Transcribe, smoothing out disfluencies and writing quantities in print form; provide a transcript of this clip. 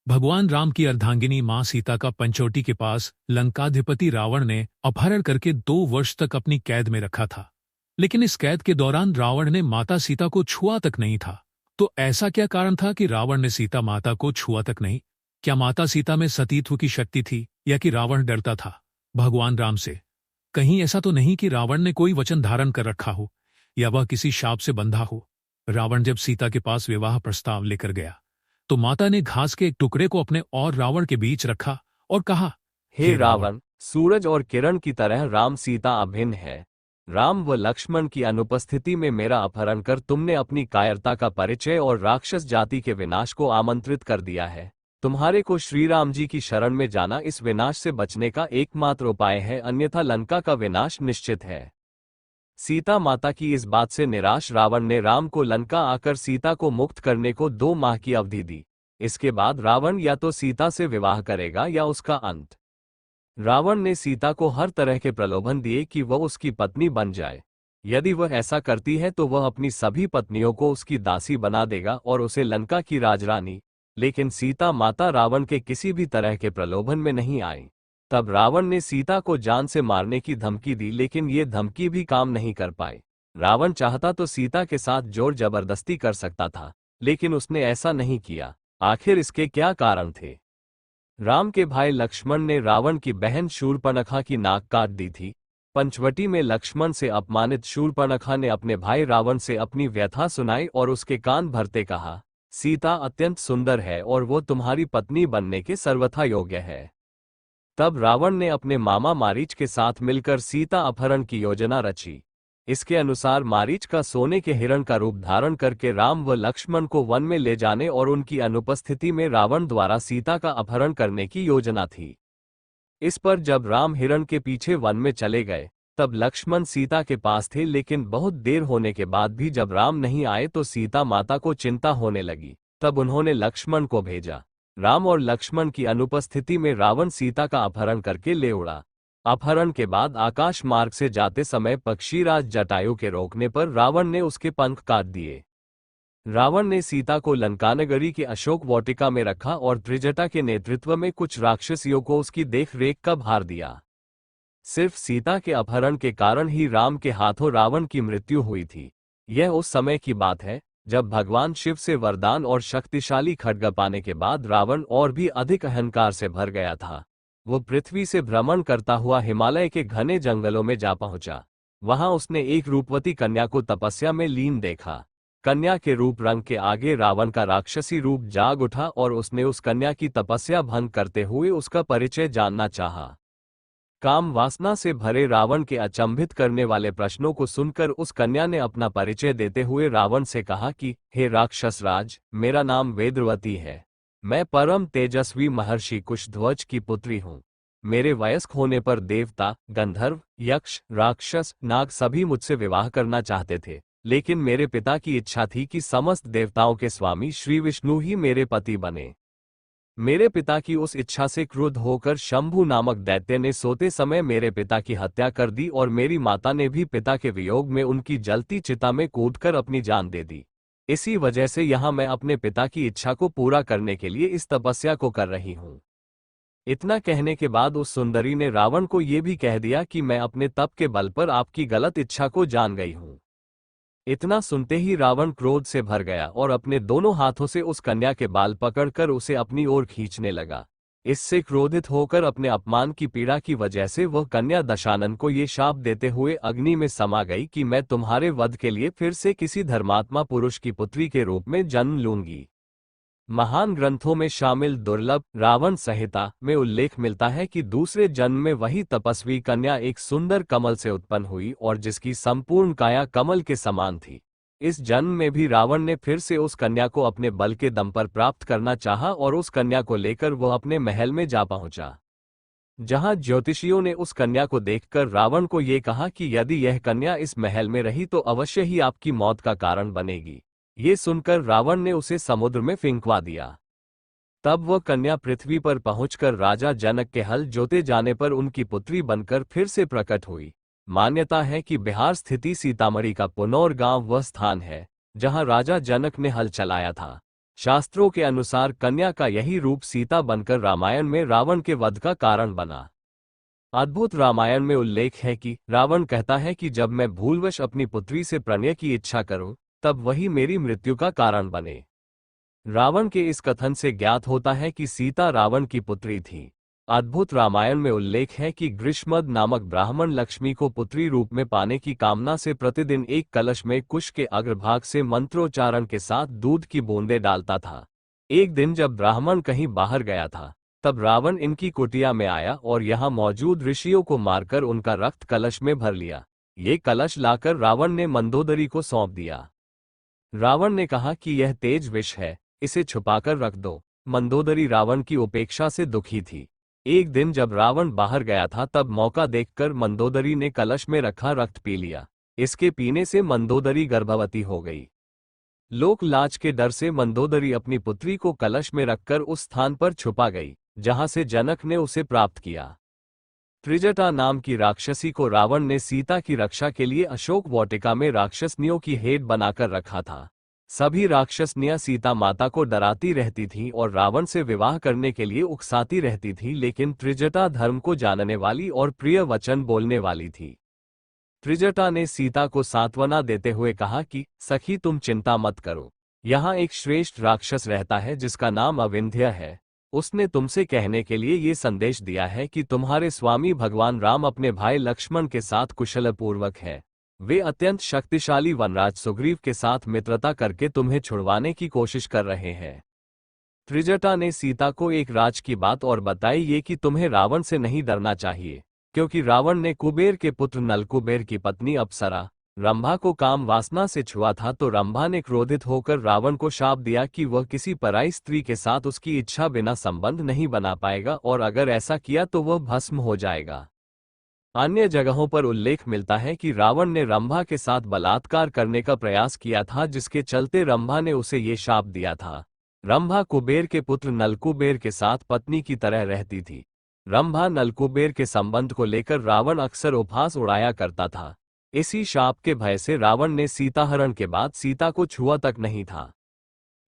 भगवान राम की अर्धांगिनी मां सीता का पंचवटी के पास लंकाधिपति रावण ने अपहरण करके 2 वर्ष तक अपनी कैद में रखा था। लेकिन इस कैद के दौरान रावण ने माता सीता को छुआ तक नहीं था। तो ऐसा क्या कारण था कि रावण ने सीता माता को छुआ तक नहीं? क्या माता सीता में सतीत्व की शक्ति थी, या कि रावण डरता था भगवान राम से? कहीं ऐसा तो नहीं कि रावण ने कोई वचन धारण कर रखा हो, या वह किसी शाप से बंधा हो? रावण जब सीता के पास विवाह प्रस्ताव लेकर गया तो माता ने घास के एक टुकड़े को अपने और रावण के बीच रखा और कहा, हे हे रावण, रावण, सूरज और किरण की तरह राम सीता अभिन्न है। राम व लक्ष्मण की अनुपस्थिति में मेरा अपहरण कर तुमने अपनी कायरता का परिचय और राक्षस जाति के विनाश को आमंत्रित कर दिया है। तुम्हारे को श्री राम जी की शरण में जाना इस विनाश से बचने का एकमात्र उपाय है, अन्यथा लंका का विनाश निश्चित है। सीता माता की इस बात से निराश रावण ने राम को लंका आकर सीता को मुक्त करने को 2 माह की अवधि दी। इसके बाद रावण या तो सीता से विवाह करेगा या उसका अंत। रावण ने सीता को हर तरह के प्रलोभन दिए कि वह उसकी पत्नी बन जाए। यदि वह ऐसा करती है तो वह अपनी सभी पत्नियों को उसकी दासी बना देगा और उसे लंका की राजरानी। लेकिन सीता माता रावण के किसी भी तरह के प्रलोभन में नहीं आई। तब रावण ने सीता को जान से मारने की धमकी दी, लेकिन ये धमकी भी काम नहीं कर पाई। रावण चाहता तो सीता के साथ जोर जबरदस्ती कर सकता था, लेकिन उसने ऐसा नहीं किया। आखिर इसके क्या कारण थे? राम के भाई लक्ष्मण ने रावण की बहन शूर्पणखा की नाक काट दी थी। पंचवटी में लक्ष्मण से अपमानित शूर्पणखा ने अपने भाई रावण से अपनी व्यथा सुनाई और उसके कान भरते कहा, सीता अत्यंत सुंदर है और वो तुम्हारी पत्नी बनने के सर्वथा योग्य है। तब रावण ने अपने मामा मारीच के साथ मिलकर सीता अपहरण की योजना रची। इसके अनुसार मारीच का सोने के हिरण का रूप धारण करके राम व लक्ष्मण को वन में ले जाने और उनकी अनुपस्थिति में रावण द्वारा सीता का अपहरण करने की योजना थी। इस पर जब राम हिरण के पीछे वन में चले गए तब लक्ष्मण सीता के पास थे, लेकिन बहुत देर होने के बाद भी जब राम नहीं आए तो सीता माता को चिंता होने लगी। तब उन्होंने लक्ष्मण को भेजा। राम और लक्ष्मण की अनुपस्थिति में रावण सीता का अपहरण करके ले उड़ा। अपहरण के बाद आकाश मार्ग से जाते समय पक्षीराज जटायु के रोकने पर रावण ने उसके पंख काट दिए। रावण ने सीता को लंकानगरी के अशोक वाटिका में रखा और त्रिजटा के नेतृत्व में कुछ राक्षसियों को उसकी देख रेख का भार दिया। सिर्फ सीता के अपहरण के कारण ही राम के हाथों रावण की मृत्यु हुई थी। यह उस समय की बात है जब भगवान शिव से वरदान और शक्तिशाली खड्ग पाने के बाद रावण और भी अधिक अहंकार से भर गया था। वो पृथ्वी से भ्रमण करता हुआ हिमालय के घने जंगलों में जा पहुंचा। वहां उसने एक रूपवती कन्या को तपस्या में लीन देखा। कन्या के रूप रंग के आगे रावण का राक्षसी रूप जाग उठा और उसने उस कन्या की तपस्या भंग करते हुए उसका परिचय जानना चाहा। काम वासना से भरे रावण के अचंभित करने वाले प्रश्नों को सुनकर उस कन्या ने अपना परिचय देते हुए रावण से कहा कि हे राक्षसराज, मेरा नाम वेदवती है। मैं परम तेजस्वी महर्षि कुशध्वज की पुत्री हूँ। मेरे वयस्क होने पर देवता, गंधर्व, यक्ष, राक्षस, नाग सभी मुझसे विवाह करना चाहते थे, लेकिन मेरे पिता की इच्छा थी कि समस्त देवताओं के स्वामी श्री विष्णु ही मेरे पति बने। मेरे पिता की उस इच्छा से क्रुद्ध होकर शंभु नामक दैत्य ने सोते समय मेरे पिता की हत्या कर दी और मेरी माता ने भी पिता के वियोग में उनकी जलती चिता में कूदकर अपनी जान दे दी। इसी वजह से यहाँ मैं अपने पिता की इच्छा को पूरा करने के लिए इस तपस्या को कर रही हूँ। इतना कहने के बाद उस सुंदरी ने रावण को ये भी कह दिया कि मैं अपने तप के बल पर आपकी गलत इच्छा को जान गई हूँ। इतना सुनते ही रावण क्रोध से भर गया और अपने दोनों हाथों से उस कन्या के बाल पकड़कर उसे अपनी ओर खींचने लगा। इससे क्रोधित होकर अपने अपमान की पीड़ा की वजह से वह कन्या दशानन को ये शाप देते हुए अग्नि में समा गई कि मैं तुम्हारे वध के लिए फिर से किसी धर्मात्मा पुरुष की पुत्री के रूप में जन्म लूंगी। महान ग्रंथों में शामिल दुर्लभ रावण संहिता में उल्लेख मिलता है कि दूसरे जन्म में वही तपस्वी कन्या एक सुंदर कमल से उत्पन्न हुई और जिसकी संपूर्ण काया कमल के समान थी। इस जन्म में भी रावण ने फिर से उस कन्या को अपने बल के दम पर प्राप्त करना चाहा और उस कन्या को लेकर वह अपने महल में जा पहुंचा। जहां ज्योतिषियों ने उस कन्या को देखकर रावण को ये कहा कि यदि यह कन्या इस महल में रही तो अवश्य ही आपकी मौत का कारण बनेगी। ये सुनकर रावण ने उसे समुद्र में फेंकवा दिया। तब वह कन्या पृथ्वी पर पहुंचकर राजा जनक के हल जोते जाने पर उनकी पुत्री बनकर फिर से प्रकट हुई। मान्यता है कि बिहार स्थिति सीतामढ़ी का पुनौर गांव वह स्थान है जहां राजा जनक ने हल चलाया था। शास्त्रों के अनुसार कन्या का यही रूप सीता बनकर रामायण में रावण के वध का कारण बना। अद्भुत रामायण में उल्लेख है कि रावण कहता है कि जब मैं भूलवश अपनी पुत्री से प्रणय की इच्छा करूं, तब वही मेरी मृत्यु का कारण बने। रावण के इस कथन से ज्ञात होता है कि सीता रावण की पुत्री थी। अद्भुत रामायण में उल्लेख है कि ग्रीष्मद नामक ब्राह्मण लक्ष्मी को पुत्री रूप में पाने की कामना से प्रतिदिन एक कलश में कुश के अग्रभाग से मंत्रोच्चारण के साथ दूध की बूंदें डालता था। एक दिन जब ब्राह्मण कहीं बाहर गया था, तब रावण इनकी कुटिया में आया और यहाँ मौजूद ऋषियों को मारकर उनका रक्त कलश में भर लिया। ये कलश लाकर रावण ने मंदोदरी को सौंप दिया। रावण ने कहा कि यह तेज विष है, इसे छुपाकर रख दो। मंदोदरी रावण की उपेक्षा से दुखी थी। एक दिन जब रावण बाहर गया था, तब मौका देखकर मंदोदरी ने कलश में रखा रक्त पी लिया। इसके पीने से मंदोदरी गर्भवती हो गई। लोक लाज के डर से मंदोदरी अपनी पुत्री को कलश में रखकर उस स्थान पर छुपा गई जहां से जनक ने उसे प्राप्त किया। त्रिजटा नाम की राक्षसी को रावण ने सीता की रक्षा के लिए अशोक वाटिका में राक्षसनियों की हेड बनाकर रखा था। सभी राक्षसनियां सीता माता को डराती रहती थीं और रावण से विवाह करने के लिए उकसाती रहती थीं, लेकिन त्रिजटा धर्म को जानने वाली और प्रिय वचन बोलने वाली थी। त्रिजटा ने सीता को सांत्वना देते हुए कहा कि सखी, तुम चिंता मत करो, यहाँ एक श्रेष्ठ राक्षस रहता है जिसका नाम अविंध्य है। उसने तुमसे कहने के लिए ये संदेश दिया है कि तुम्हारे स्वामी भगवान राम अपने भाई लक्ष्मण के साथ कुशलपूर्वक है। वे अत्यंत शक्तिशाली वनराज सुग्रीव के साथ मित्रता करके तुम्हें छुड़वाने की कोशिश कर रहे हैं। त्रिजटा ने सीता को एक राज की बात और बताई, ये कि तुम्हें रावण से नहीं डरना चाहिए, क्योंकि रावण ने कुबेर के पुत्र नलकुबेर की पत्नी अप्सरा रंभा को काम वासना से छुआ था, तो रंभा ने क्रोधित होकर रावण को शाप दिया कि वह किसी पराई स्त्री के साथ उसकी इच्छा बिना संबंध नहीं बना पाएगा, और अगर ऐसा किया तो वह भस्म हो जाएगा। अन्य जगहों पर उल्लेख मिलता है कि रावण ने रंभा के साथ बलात्कार करने का प्रयास किया था, जिसके चलते रंभा ने उसे ये शाप दिया था। रंभा कुबेर के पुत्र नलकुबेर के साथ पत्नी की तरह रहती थी। रंभा नलकुबेर के संबंध को लेकर रावण अक्सर उपहास उड़ाया करता था। इसी शाप के भय से रावण ने सीताहरण के बाद सीता को छुआ तक नहीं था।